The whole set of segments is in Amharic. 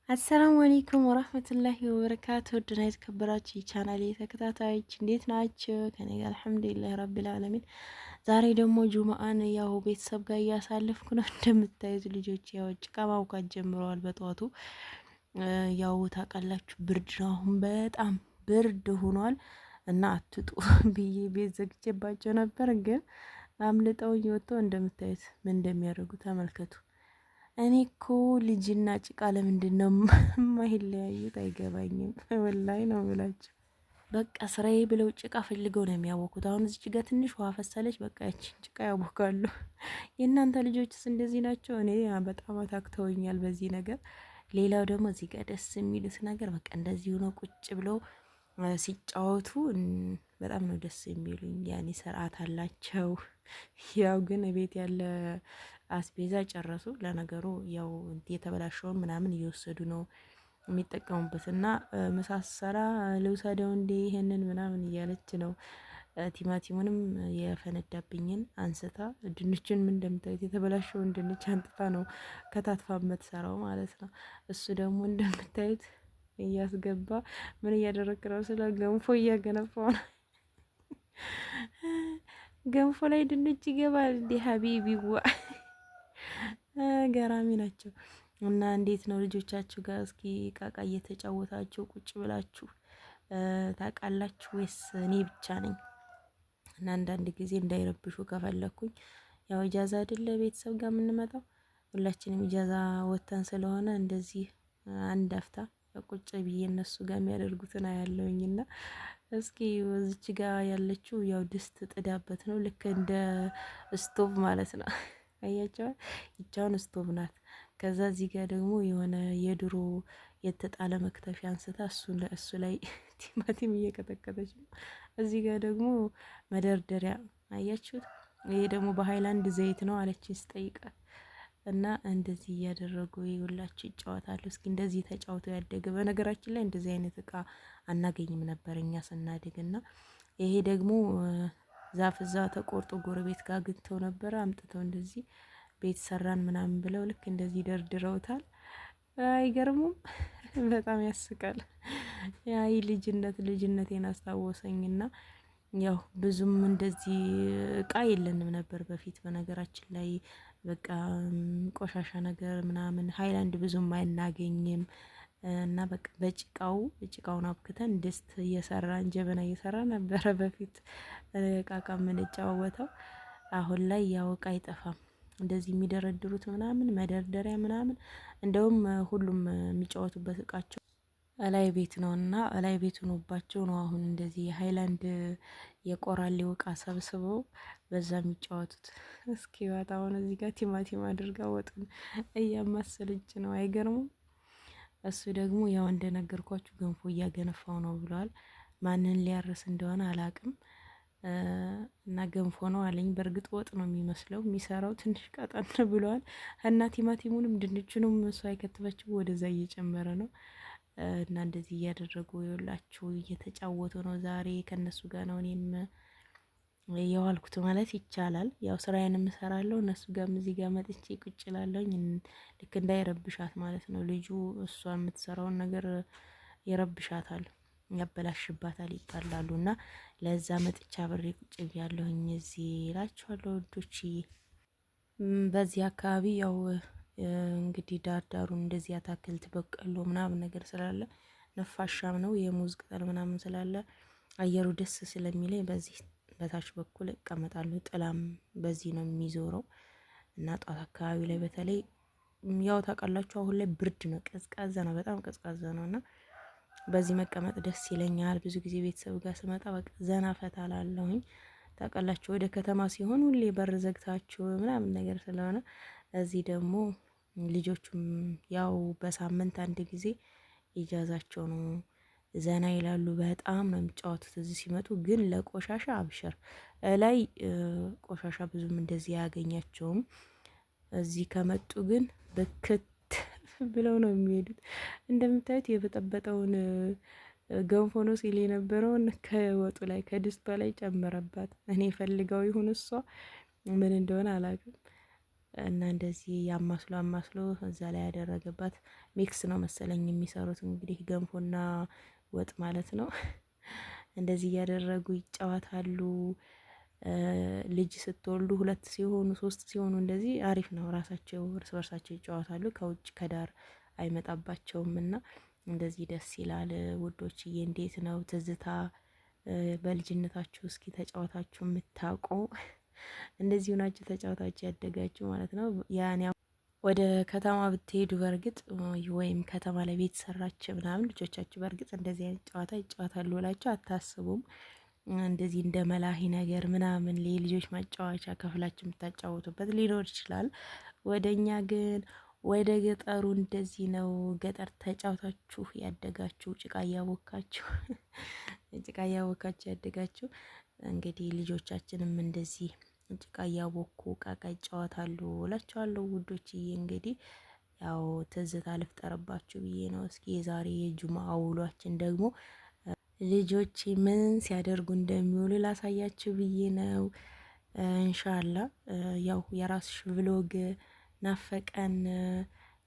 አሰላሙ አለይኩም ወራህመቱላሂ ወበረካቱ። ውድና የተከበራችሁ የቻናሌ ተከታታዮች እንዴት ናችሁ? ከኔ ጋር አልሐምዱሊላህ ረቢል ዓለሚን። ዛሬ ደግሞ ጁምአን ያው ቤተሰብ ጋር እያሳለፍኩ ነው። እንደምታዩት ልጆች ያው ጭቃ ማውካት ጀምረዋል በጠዋቱ። ያው ታውቃላችሁ ብርድ ነው፣ አሁን በጣም ብርድ ሆኗል እና አትጡ ብዬ ቤት ዘግቼባቸው ነበር፣ ግን አምልጠውኝ ወጥተው እንደምታዩት ምን እንደሚያደርጉ ተመልከቱ። እኔ እኮ ልጅና ጭቃ ለምንድን ነው የማይለያዩት? አይገባኝም። ወላይ ነው ብላችሁ በቃ ስራዬ ብለው ጭቃ ፈልገው ነው የሚያወኩት። አሁን እዚች ጋር ትንሽ ውሃ ፈሰለች፣ በቃ ያችን ጭቃ ያቦካሉ። የእናንተ ልጆችስ እንደዚህ ናቸው? እኔ በጣም አታክተውኛል በዚህ ነገር። ሌላው ደግሞ እዚህ ጋር ደስ የሚሉት ነገር በቃ እንደዚህ ሆኖ ቁጭ ብለው ሲጫወቱ በጣም ነው ደስ የሚሉኝ። ያኔ ስርዓት አላቸው። ያው ግን ቤት ያለ አስቤዛ ጨረሱ። ለነገሩ ያው የተበላሸውን ምናምን እየወሰዱ ነው የሚጠቀሙበት። እና ምሳ ስሰራ ልውሰደው እንዴ ይሄንን ምናምን እያለች ነው። ቲማቲሙንም የፈነዳብኝን አንስታ ድንችን ምን እንደምታዩት የተበላሸውን ድንች አንጥታ ነው ከታትፋ የምትሰራው ማለት ነው። እሱ ደግሞ እንደምታዩት እያስገባ ምን እያደረክ ነው? ስለ ገንፎ እያገነፋው ነው። ገንፎ ላይ ድንች ይገባል እንዴ? ሀቢቢዋ ገራሚ ናቸው። እና እንዴት ነው ልጆቻችሁ ጋር እስኪ ቃቃ እየተጫወታችሁ ቁጭ ብላችሁ ታውቃላችሁ ወይስ እኔ ብቻ ነኝ? እና አንዳንድ ጊዜ እንዳይረብሹ ከፈለኩኝ ያው ኢጃዛ አይደለ ቤተሰብ ጋር የምንመጣው፣ ሁላችንም ኢጃዛ ወተን ስለሆነ እንደዚህ አንድ አፍታ ቁጭ ብዬ እነሱ ጋር የሚያደርጉትን አያለውኝና እስኪ እዚች ጋር ያለችው ያው ድስት ጥዳበት ነው፣ ልክ እንደ ስቶቭ ማለት ነው። አያቸዋል። ይቻውን ስቶቭ ናት። ከዛ እዚህ ጋር ደግሞ የሆነ የድሮ የተጣለ መክተፊያ አንስታ እሱ ላይ ቲማቲም እየቀጠቀጠች ነው። እዚህ ጋር ደግሞ መደርደሪያ አያችሁት። ይሄ ደግሞ በሃይላንድ ዘይት ነው አለችኝ ስጠይቃት። እና እንደዚህ እያደረጉ ይውላችሁ ይጫወታሉ። እስኪ እንደዚህ ተጫውተው ያደገ በነገራችን ላይ እንደዚህ አይነት እቃ አናገኝም ነበር እኛ ስናድግ። እና ይሄ ደግሞ ዛፍ እዛ ተቆርጦ ጎረቤት ጋር ግንተው ነበረ አምጥተው እንደዚህ ቤት ሰራን ምናምን ብለው ልክ እንደዚህ ደርድረውታል። አይገርሙም? በጣም ያስቃል። ያ ልጅነቴን አስታወሰኝና ያው ብዙም እንደዚህ እቃ የለንም ነበር በፊት በነገራችን ላይ። በቃ ቆሻሻ ነገር ምናምን ሃይላንድ ብዙም አይናገኝም እና በቃ በጭቃውን አብክተን ድስት እየሰራን ጀበና እየሰራ ነበረ በፊት እቃ የምንጫወተው። አሁን ላይ ያው እቃ አይጠፋም እንደዚህ የሚደረድሩት ምናምን መደርደሪያ ምናምን። እንደውም ሁሉም የሚጫወቱበት እቃቸው እላይ ቤት ነው እና እላይ ቤት ሆኖባቸው ነው አሁን እንደዚህ ሃይላንድ የቆራሌው እቃ ሰብስበው በዛ የሚጫወቱት። እስኪ ዋት አሁን እዚህ ጋር ቲማቲም አድርጋ ወጡን እያማሰለች ነው። አይገርሙም? እሱ ደግሞ ያው እንደነገርኳችሁ ገንፎ እያገነፋው ነው ብለዋል። ማንን ሊያርስ እንደሆነ አላቅም። እና ገንፎ ነው አለኝ። በእርግጥ ወጥ ነው የሚመስለው፣ የሚሰራው ትንሽ ቀጠን ብለዋል። እና ቲማቲሙንም ድንቹንም እሷ አይከትበችው ወደዛ እየጨመረ ነው። እና እንደዚህ እያደረጉ ይውላችሁ እየተጫወቱ ነው። ዛሬ ከነሱ ጋር ነው እኔም የዋልኩት ማለት ይቻላል። ያው ስራዬንም እሰራለሁ እነሱ ጋርም እዚህ ጋር መጥቼ ቁጭ እላለሁኝ። ልክ እንዳይረብሻት ማለት ነው። ልጁ እሷ የምትሰራውን ነገር ይረብሻታል፣ ያበላሽባታል፣ ይጣላሉ። እና ለዛ መጥቻ ብሬ ቁጭ ብያለሁኝ እዚህ እላችኋለሁ ውዶች። በዚህ አካባቢ ያው እንግዲህ ዳርዳሩን እንደዚህ አታክልት በቀሎ ምናምን ነገር ስላለ ነፋሻም ነው፣ የሙዝ ቅጠል ምናምን ስላለ አየሩ ደስ ስለሚለኝ በዚህ በታች በኩል እቀመጣለሁ። ጥላም በዚህ ነው የሚዞረው እና ጧት አካባቢ ላይ በተለይ ያው ታውቃላችሁ አሁን ላይ ብርድ ነው፣ ቀዝቃዛ ነው፣ በጣም ቀዝቃዛ ነው እና በዚህ መቀመጥ ደስ ይለኛል። ብዙ ጊዜ ቤተሰብ ጋር ስመጣ በቃ ዘና ፈታ ላለሁኝ። ታውቃላችሁ ወደ ከተማ ሲሆን ሁሌ በር ዘግታችሁ ምናምን ነገር ስለሆነ እዚህ ደግሞ ልጆቹም ያው በሳምንት አንድ ጊዜ ኢጃዛቸው ነው፣ ዘና ይላሉ። በጣም ነው የሚጫወቱት እዚህ ሲመጡ። ግን ለቆሻሻ አብሸር ላይ ቆሻሻ ብዙም እንደዚህ አያገኛቸውም። እዚህ ከመጡ ግን በክት ብለው ነው የሚሄዱት። እንደምታዩት የበጠበጠውን ገንፎ ነው ሲል የነበረውን ከወጡ ላይ ከድስቷ ላይ ጨመረባት። እኔ ፈልገው ይሁን እሷ ምን እንደሆነ አላውቅም። እና እንደዚህ አማስሎ እዛ ላይ ያደረገባት ሚክስ ነው መሰለኝ የሚሰሩት እንግዲህ ገንፎና ወጥ ማለት ነው። እንደዚህ እያደረጉ ይጫወታሉ። ልጅ ስትወልዱ 2 ሲሆኑ 3 ሲሆኑ እንደዚህ አሪፍ ነው። ራሳቸው እርስ በርሳቸው ይጫወታሉ። ከውጭ ከዳር አይመጣባቸውም እና እንደዚህ ደስ ይላል። ውዶችዬ እንዴት ነው ትዝታ በልጅነታችሁ እስኪ ተጫወታችሁ የምታውቁ? እንደዚሁ ናችሁ ተጫወታችሁ ያደጋችሁ ማለት ነው። ያኔ ወደ ከተማ ብትሄዱ በእርግጥ ወይም ከተማ ላይ ቤት ሰራች ምናምን ልጆቻችሁ በእርግጥ እንደዚህ አይነት ጨዋታ ይጫወታሉ ብላችሁ አታስቡም። እንደዚህ እንደ መላሂ ነገር ምናምን ልጆች ማጫወቻ ከፍላችሁ የምታጫወቱበት ሊኖር ይችላል። ወደኛ ግን ወደ ገጠሩ እንደዚህ ነው። ገጠር ተጫውታችሁ ያደጋችሁ ጭቃ እያቦካችሁ ጭቃ እያቦካችሁ ያደጋችሁ እንግዲህ ልጆቻችንም እንደዚህ ጭቃ እያቦኩ ቃቃ ይጫወታሉ እላችኋለሁ ውዶችዬ። እንግዲህ ያው ትዝታ ልፍጠርባችሁ ብዬ ነው። እስኪ የዛሬ የጁማ ውሏችን ደግሞ ልጆች ምን ሲያደርጉ እንደሚውሉ ላሳያችሁ ብዬ ነው። እንሻላ ያው የራስሽ ብሎግ ናፈቀን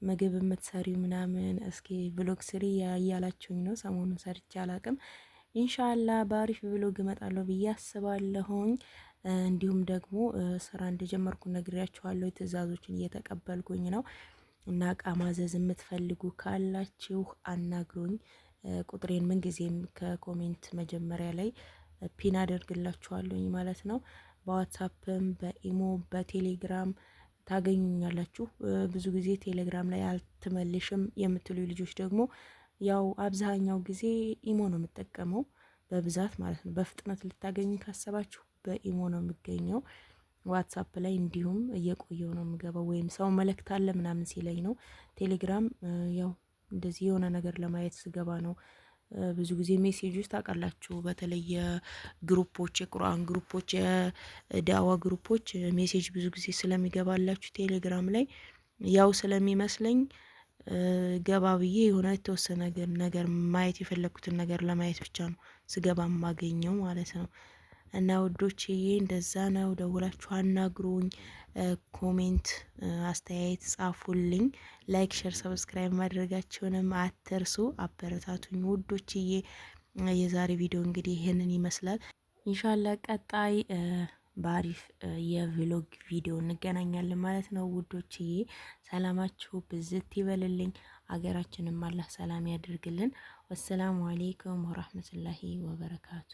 ምግብ የምትሰሪው ምናምን እስኪ ብሎግ ስሪ እያላችሁኝ ነው። ሰሞኑን ሰርቼ አላቅም። ኢንሻአላ በአሪፍ ብሎግ እመጣለሁ ብዬ አስባለሁኝ። እንዲሁም ደግሞ ስራ እንደጀመርኩ ነግሬያችኋለሁ። ትዕዛዞችን እየተቀበልኩኝ ነው እና እቃ ማዘዝ የምትፈልጉ ካላችሁ አናግሩኝ። ቁጥሬን ምንጊዜም ከኮሜንት መጀመሪያ ላይ ፒን አደርግላችኋለሁኝ ማለት ነው። በዋትሳፕም በኢሞ በቴሌግራም ታገኙኛላችሁ። ብዙ ጊዜ ቴሌግራም ላይ አልትመልሽም የምትሉ ልጆች ደግሞ ያው አብዛኛው ጊዜ ኢሞ ነው የምጠቀመው በብዛት ማለት ነው። በፍጥነት ልታገኙ ካሰባችሁ በኢሞ ነው የሚገኘው። ዋትሳፕ ላይ እንዲሁም እየቆየው ነው የምገባው ወይም ሰው መልእክት አለ ምናምን ሲለኝ ነው። ቴሌግራም ያው እንደዚህ የሆነ ነገር ለማየት ስገባ ነው። ብዙ ጊዜ ሜሴጆች ታውቃላችሁ፣ በተለይ የግሩፖች የቁርአን ግሩፖች የዳዋ ግሩፖች ሜሴጅ ብዙ ጊዜ ስለሚገባላችሁ ቴሌግራም ላይ ያው ስለሚመስለኝ ገባ ብዬ የሆነ የተወሰነ ነገር ማየት የፈለኩትን ነገር ለማየት ብቻ ነው ስገባ የማገኘው ማለት ነው። እና ውዶችዬ እንደዛ ነው። ደውላችሁ አናግሩኝ፣ ኮሜንት አስተያየት ጻፉልኝ። ላይክ፣ ሼር፣ ሰብስክራይብ ማድረጋችሁንም አትርሱ። አበረታቱኝ ውዶችዬ። የዛሬ ቪዲዮ እንግዲህ ይህንን ይመስላል። ኢንሻአላህ ቀጣይ በአሪፍ የቪሎግ ቪዲዮ እንገናኛለን ማለት ነው ውዶችዬ። ሰላማችሁ ብዝት ይበልልኝ። አገራችንም አላህ ሰላም ያድርግልን። ወሰላሙ አሌይኩም ወራህመቱላሂ ወበረካቱ።